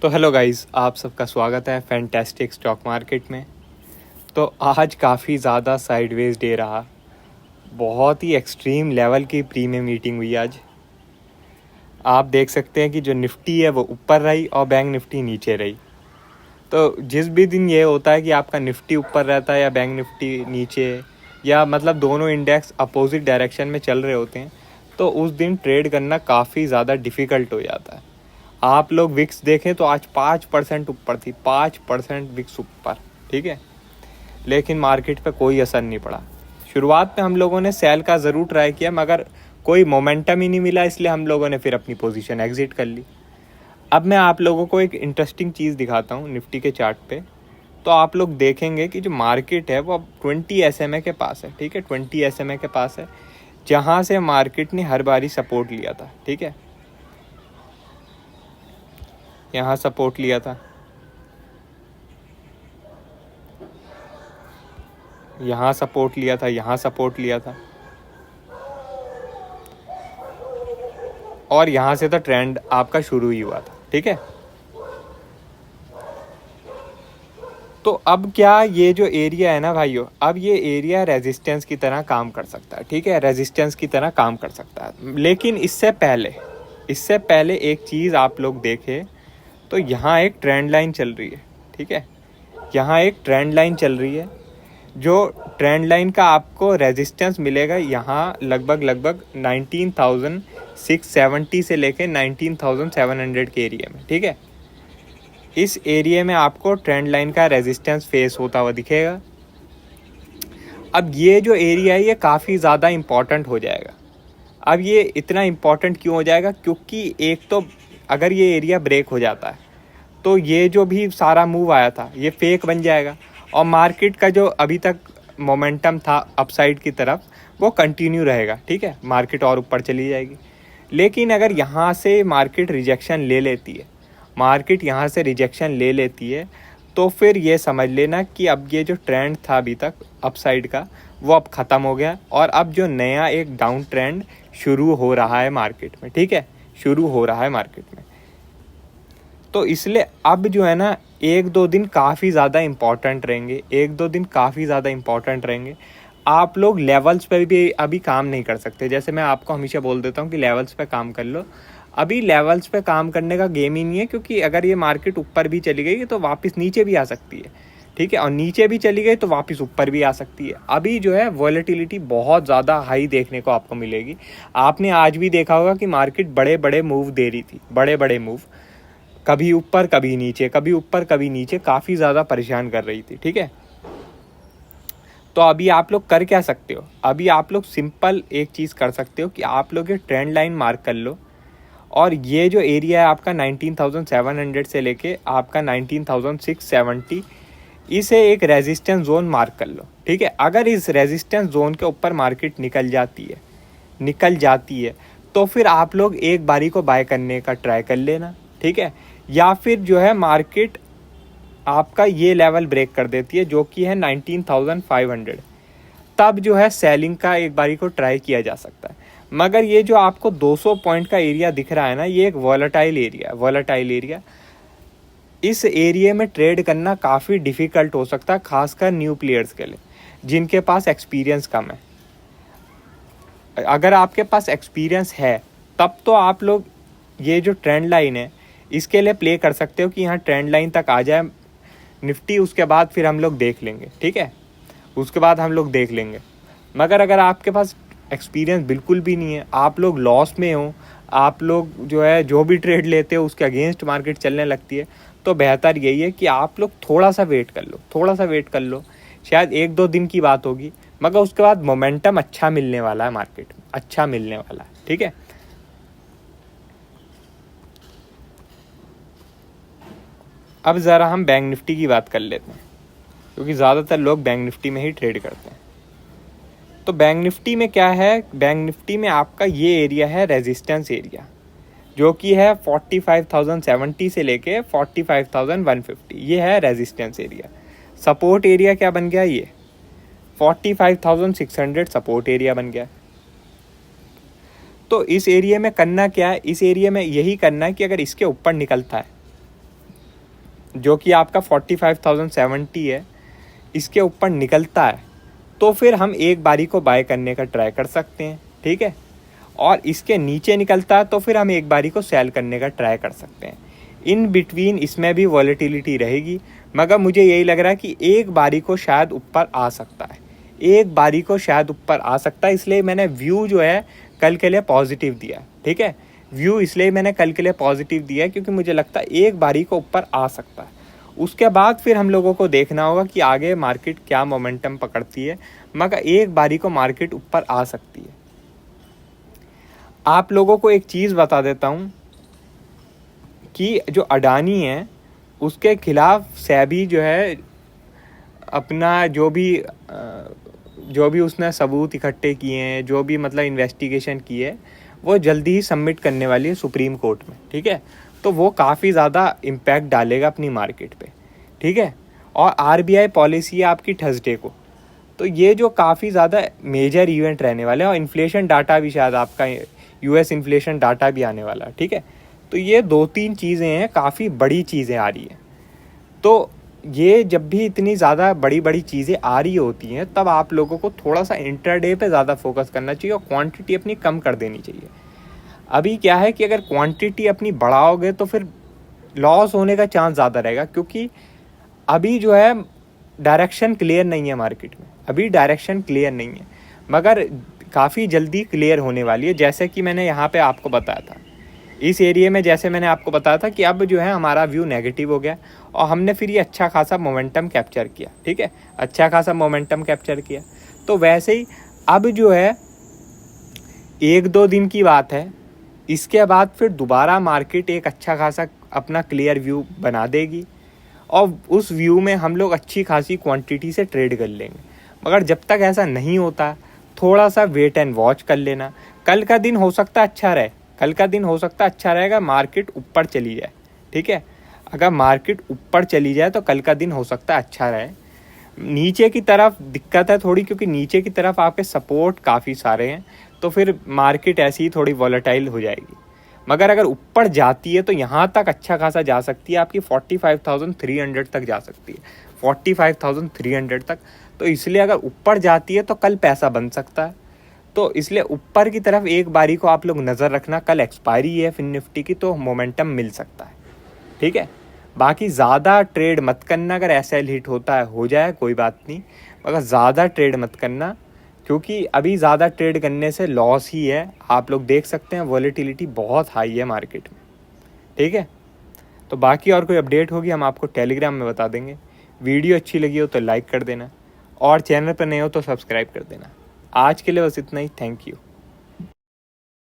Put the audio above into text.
तो hello guys, आप सबका स्वागत है फैंटास्टिक स्टॉक मार्केट में। तो आज काफ़ी ज़्यादा साइडवेज डे रहा। बहुत ही एक्सट्रीम लेवल की प्रीमियम मीटिंग हुई आज। आप देख सकते हैं कि जो निफ्टी है वो ऊपर रही और बैंक निफ्टी नीचे रही। तो जिस भी दिन ये होता है कि आपका निफ्टी ऊपर रहता है या बैंक निफ्टी नीचे, या मतलब दोनों इंडेक्स अपोजिट डायरेक्शन में चल रहे होते हैं, तो उस दिन ट्रेड करना काफ़ी ज़्यादा डिफ़िकल्ट हो जाता है। आप लोग विक्स देखें तो आज 5% ऊपर थी, 5% विक्स ऊपर, ठीक है। लेकिन मार्केट पे कोई असर नहीं पड़ा। शुरुआत में हम लोगों ने सेल का ज़रूर ट्राई किया, मगर कोई मोमेंटम ही नहीं मिला, इसलिए हम लोगों ने फिर अपनी पोजीशन एग्जिट कर ली। अब मैं आप लोगों को एक इंटरेस्टिंग चीज़ दिखाता हूँ निफ्टी के चार्ट पे। तो आप लोग देखेंगे कि जो मार्केट है वो अब 20 SMA के पास है, ठीक है। 20 SMA के पास है, जहाँ से मार्केट ने हर बारी सपोर्ट लिया था, ठीक है। यहाँ सपोर्ट लिया था, यहाँ सपोर्ट लिया था, यहाँ सपोर्ट लिया था, और यहाँ से तो ट्रेंड आपका शुरू ही हुआ था, ठीक है। तो अब क्या ये जो एरिया है ना भाइयों, अब ये एरिया रेजिस्टेंस की तरह काम कर सकता है, ठीक है। रेजिस्टेंस की तरह काम कर सकता है। लेकिन इससे पहले एक चीज़ आप लोग देखें, तो यहाँ एक ट्रेंड लाइन चल रही है, ठीक है। यहाँ एक ट्रेंड लाइन चल रही है, जो ट्रेंड लाइन का आपको रेजिस्टेंस मिलेगा यहाँ लगभग 19,670 से लेके 19,700 के एरिया में, ठीक है। इस एरिया में आपको ट्रेंड लाइन का रेजिस्टेंस फेस होता हुआ दिखेगा। अब ये जो एरिया है ये काफ़ी ज़्यादा इम्पॉर्टेंट हो जाएगा। अब ये इतना इम्पॉर्टेंट क्यों हो जाएगा? क्योंकि एक तो अगर ये एरिया ब्रेक हो जाता है तो ये जो भी सारा मूव आया था ये फेक बन जाएगा, और मार्केट का जो अभी तक मोमेंटम था अपसाइड की तरफ वो कंटिन्यू रहेगा, ठीक है। मार्केट और ऊपर चली जाएगी। लेकिन अगर यहाँ से मार्केट रिजेक्शन ले लेती है, तो फिर ये समझ लेना कि अब ये जो ट्रेंड था अभी तक अपसाइड का वो अब ख़त्म हो गया, और अब जो नया एक डाउन ट्रेंड शुरू हो रहा है मार्केट में, ठीक है, शुरू हो रहा है मार्केट में। तो इसलिए अब जो है ना, एक दो दिन काफ़ी ज़्यादा इम्पॉर्टेंट रहेंगे। आप लोग लेवल्स पर भी अभी काम नहीं कर सकते। जैसे मैं आपको हमेशा बोल देता हूँ कि लेवल्स पे काम कर लो। अभी लेवल्स पे काम करने का गेम ही नहीं है, क्योंकि अगर ये मार्केट ऊपर भी चली गई तो वापस नीचे भी आ सकती है, ठीक है, और नीचे भी चली गई तो वापस ऊपर भी आ सकती है। अभी जो है वॉलेटिलिटी बहुत ज़्यादा हाई देखने को आपको मिलेगी। आपने आज भी देखा होगा कि मार्केट बड़े बड़े मूव दे रही थी, बड़े मूव, कभी ऊपर कभी नीचे, कभी ऊपर कभी नीचे, काफ़ी ज़्यादा परेशान कर रही थी, ठीक है। तो अभी आप लोग कर क्या सकते हो? अभी आप लोग सिंपल एक चीज़ कर सकते हो कि आप लोग ये ट्रेंड लाइन मार्क कर लो, और ये जो एरिया है आपका 19,700 से लेके आपका 19,670, इसे एक रेजिस्टेंस जोन मार्क कर लो, ठीक है। अगर इस रेजिस्टेंस जोन के ऊपर मार्केट निकल जाती है तो फिर आप लोग एक बारी को बाय करने का ट्राई कर लेना, ठीक है। या फिर जो है मार्केट आपका ये लेवल ब्रेक कर देती है जो कि है 19,500, तब जो है सेलिंग का एक बारी को ट्राई किया जा सकता है। मगर ये जो आपको 200 पॉइंट का एरिया दिख रहा है ना, ये एक वॉलेटाइल एरिया। इस एरिया में ट्रेड करना काफ़ी डिफ़िकल्ट हो सकता है, खासकर न्यू प्लेयर्स के लिए जिनके पास एक्सपीरियंस कम है। अगर आपके पास एक्सपीरियंस है तब तो आप लोग ये जो ट्रेंड लाइन है इसके लिए प्ले कर सकते हो कि यहाँ ट्रेंड लाइन तक आ जाए निफ्टी, उसके बाद फिर हम लोग देख लेंगे, ठीक है, मगर अगर आपके पास एक्सपीरियंस बिल्कुल भी नहीं है, आप लोग लॉस में हो, आप लोग जो है जो भी ट्रेड लेते हो उसके अगेंस्ट मार्केट चलने लगती है, तो बेहतर यही है कि आप लोग थोड़ा सा वेट कर लो। शायद एक दो दिन की बात होगी, मगर उसके बाद मोमेंटम अच्छा मिलने वाला है मार्केट में, ठीक है। अब ज़रा हम बैंक निफ्टी की बात कर लेते हैं, क्योंकि ज़्यादातर लोग बैंक निफ्टी में ही ट्रेड करते हैं। तो बैंक निफ्टी में क्या है? बैंक निफ्टी में आपका ये एरिया है रेजिस्टेंस एरिया, जो कि है 45,070 से लेके 45,150, ये है रेजिस्टेंस एरिया। सपोर्ट एरिया क्या बन गया? ये 45,600 सपोर्ट एरिया बन गया। तो इस एरिया में करना क्या है? इस एरिया में यही करना है कि अगर इसके ऊपर निकलता है जो कि आपका 45,070 है, इसके ऊपर निकलता है तो फिर हम एक बारी को बाय करने का ट्राई कर सकते हैं, ठीक है। और इसके नीचे निकलता है तो फिर हम एक बारी को सेल करने का ट्राई कर सकते हैं। इन बिटवीन इसमें भी वॉलेटिलिटी रहेगी, मगर मुझे यही लग रहा है कि एक बारी को शायद ऊपर आ सकता है, एक बारी को शायद ऊपर आ सकता है। इसलिए मैंने व्यू जो है कल के लिए पॉजिटिव दिया, ठीक है। व्यू इसलिए मैंने कल के लिए पॉजिटिव दिया क्योंकि मुझे लगता है एक बारी को ऊपर आ सकता है। उसके बाद फिर हम लोगों को देखना होगा कि आगे मार्केट क्या मोमेंटम पकड़ती है, मगर एक बारी को मार्केट ऊपर आ सकती है। आप लोगों को एक चीज़ बता देता हूँ कि जो अडानी है उसके खिलाफ सेबी जो है अपना जो भी उसने सबूत इकट्ठे किए हैं, जो भी मतलब इन्वेस्टिगेशन की है, वो जल्दी ही सबमिट करने वाली है सुप्रीम कोर्ट में, ठीक है। तो वो काफ़ी ज़्यादा इम्पैक्ट डालेगा अपनी मार्केट पे, ठीक है। और आरबीआई पॉलिसी है आपकी थर्सडे को, तो ये जो काफ़ी ज़्यादा मेजर इवेंट रहने वाले हैं। और इन्फ्लेशन डाटा भी शायद आपका यूएस इन्फ्लेशन डाटा भी आने वाला है, ठीक है। तो ये 2-3 चीज़ें हैं, काफ़ी बड़ी चीज़ें आ रही हैं। तो ये जब भी इतनी ज़्यादा बड़ी बड़ी चीज़ें आ रही होती हैं तब आप लोगों को थोड़ा सा इंट्राडे पे ज़्यादा फोकस करना चाहिए और क्वांटिटी अपनी कम कर देनी चाहिए। अभी क्या है कि अगर क्वांटिटी अपनी बढ़ाओगे तो फिर लॉस होने का चांस ज़्यादा रहेगा, क्योंकि अभी जो है डायरेक्शन क्लियर नहीं है मार्केट में, अभी डायरेक्शन क्लियर नहीं है, मगर काफ़ी जल्दी क्लियर होने वाली है। जैसे कि मैंने यहाँ पे आपको बताया था इस एरिया में, जैसे मैंने आपको बताया था कि अब जो है हमारा व्यू नेगेटिव हो गया और हमने फिर ये अच्छा खासा मोमेंटम कैप्चर किया, ठीक है, अच्छा खासा मोमेंटम कैप्चर किया। तो वैसे ही अब जो है 1-2 दिन की बात है, इसके बाद फिर दोबारा मार्केट एक अच्छा खासा अपना क्लियर व्यू बना देगी और उस व्यू में हम लोग अच्छी खासी क्वांटिटी से ट्रेड कर लेंगे। मगर जब तक ऐसा नहीं होता थोड़ा सा वेट एंड वॉच कर लेना। कल का दिन हो सकता है अच्छा रहे, कल का दिन हो सकता है अच्छा रहेगा, मार्केट ऊपर चली जाए, ठीक है। अगर मार्केट ऊपर चली जाए तो कल का दिन हो सकता है अच्छा रहे। नीचे की तरफ दिक्कत है थोड़ी, क्योंकि नीचे की तरफ आपके सपोर्ट काफ़ी सारे हैं, तो फिर मार्केट ऐसी ही थोड़ी वॉलेटाइल हो जाएगी। मगर अगर ऊपर जाती है तो यहाँ तक अच्छा खासा जा सकती है, आपकी 45,300 तक जा सकती है, 45,300 तक। तो इसलिए अगर ऊपर जाती है तो कल पैसा बन सकता है। तो इसलिए ऊपर की तरफ एक बारी को आप लोग नज़र रखना, कल एक्सपायरी है फिन निफ्टी की तो मोमेंटम मिल सकता है, ठीक है। बाकी ज़्यादा ट्रेड मत करना, अगर एसएल हिट होता है हो जाए कोई बात नहीं, मगर ज़्यादा ट्रेड मत करना, क्योंकि अभी ज़्यादा ट्रेड करने से लॉस ही है। आप लोग देख सकते हैं वॉलेटिलिटी बहुत हाई है मार्केट में, ठीक है। तो बाकी और कोई अपडेट होगी हम आपको टेलीग्राम में बता देंगे। वीडियो अच्छी लगी हो तो लाइक कर देना और चैनल पर नए हो तो सब्सक्राइब कर देना। आज के लिए बस इतना ही, थैंक यू।